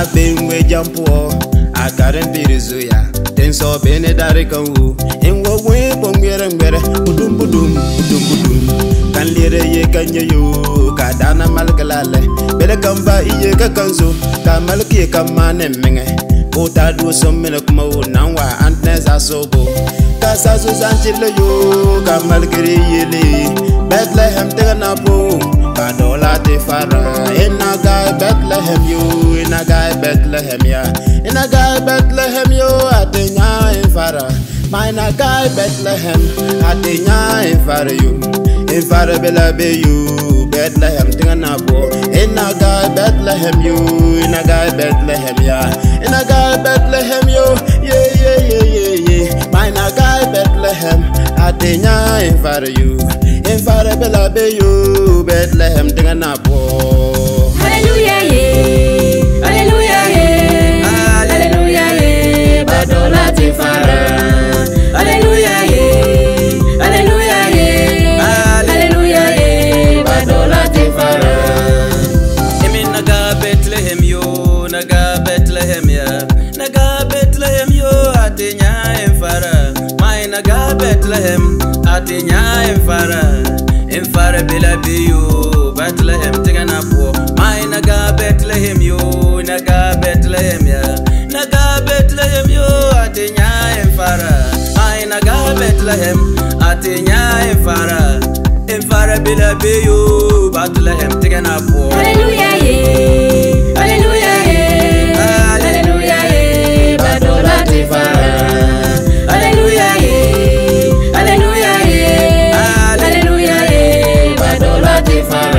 I've been with Jampo, I can't be the Zuya. Then so bene Darikangu, in what way, Bongier and Better, Budum Budum, Budum Budum. Can lire ye can you, Kadana Malkalale, better come by ye Kakanzo, Kamalki Kaman and Menge. Ota do some minute mo, now and Nessa Sobo. Casasus Angela, you, Kamalkiri Yili, Bethlehem Teganapo, Badola de Farah, in a guy Bethlehem, you, in a guy Bethlehem, ya, in a guy Bethlehem, you, at the Nya in Farah, mine a guy Bethlehem, at the Nya in Farah, you, in Farah Bella be you, Bethlehem Teganapo, in a guy Bethlehem, you, in a guy Bethlehem, ya, in a guy Bethlehem, you, yeah, mine a guy Bethlehem, at the Nya in Farah, you. In Farah Bella be you, Bethlehem Teganapo. Hallelujah, yeah. Hallelujah, yeah. Hallelujah, yeah. Badola te Farah. Hallelujah, yeah. Hallelujah, yeah. Hallelujah, yeah. Badola te Farah. Emi naga Bethlehem yo, naga Bethlehem ya, naga Bethlehem yo, atenya en Farah. My naga Bethlehem, atenya en Farah. In Farah Bella be you, Bethlehem Teganapo. My naga Bethlehem yo, naga Bethlehem ya, naga Bethlehem yo, atenya en Farah. My naga Bethlehem, atenya en Farah. In Farah Bella be you, Bethlehem Teganapo. Hallelujah, yeah. Hallelujah, yeah. Hallelujah, yeah. Badola te Farah. Hallelujah, yeah. Hallelujah, yeah. Hallelujah, yeah. Badola te Farah.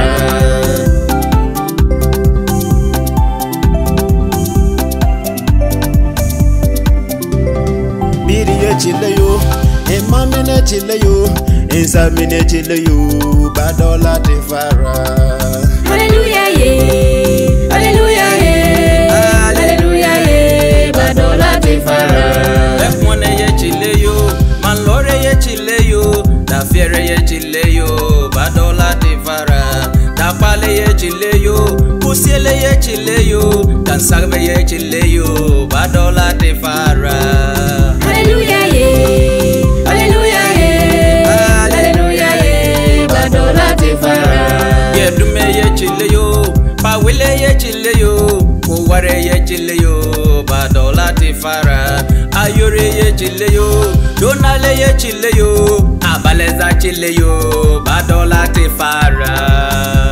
Biri chile yo, Mamine chile yo, Insamine chile yo, Badola te Farah. Hallelujah, yeah. Hallelujah, yeah. Hallelujah, yeah. Badola te Farah. F1 ye chile yo, Manlore ye chile yo, Da Fiere ye chile yo, Badola te Farah. Da Pale ye chile yo, Pusiele ye chile yo, Dansagbe ye chile yo, Badola te Farah. Hallelujah, yeah. Hallelujah, yeah. Hallelujah, yeah. Badola te Farah. Ye dume ye chile yo, Pawile ye chile yo, Koware ye chile yo, Badola te Farah. Ayore ye chile yo, Donale ye chile yo, Abaleza chile yo, Badola te Farah.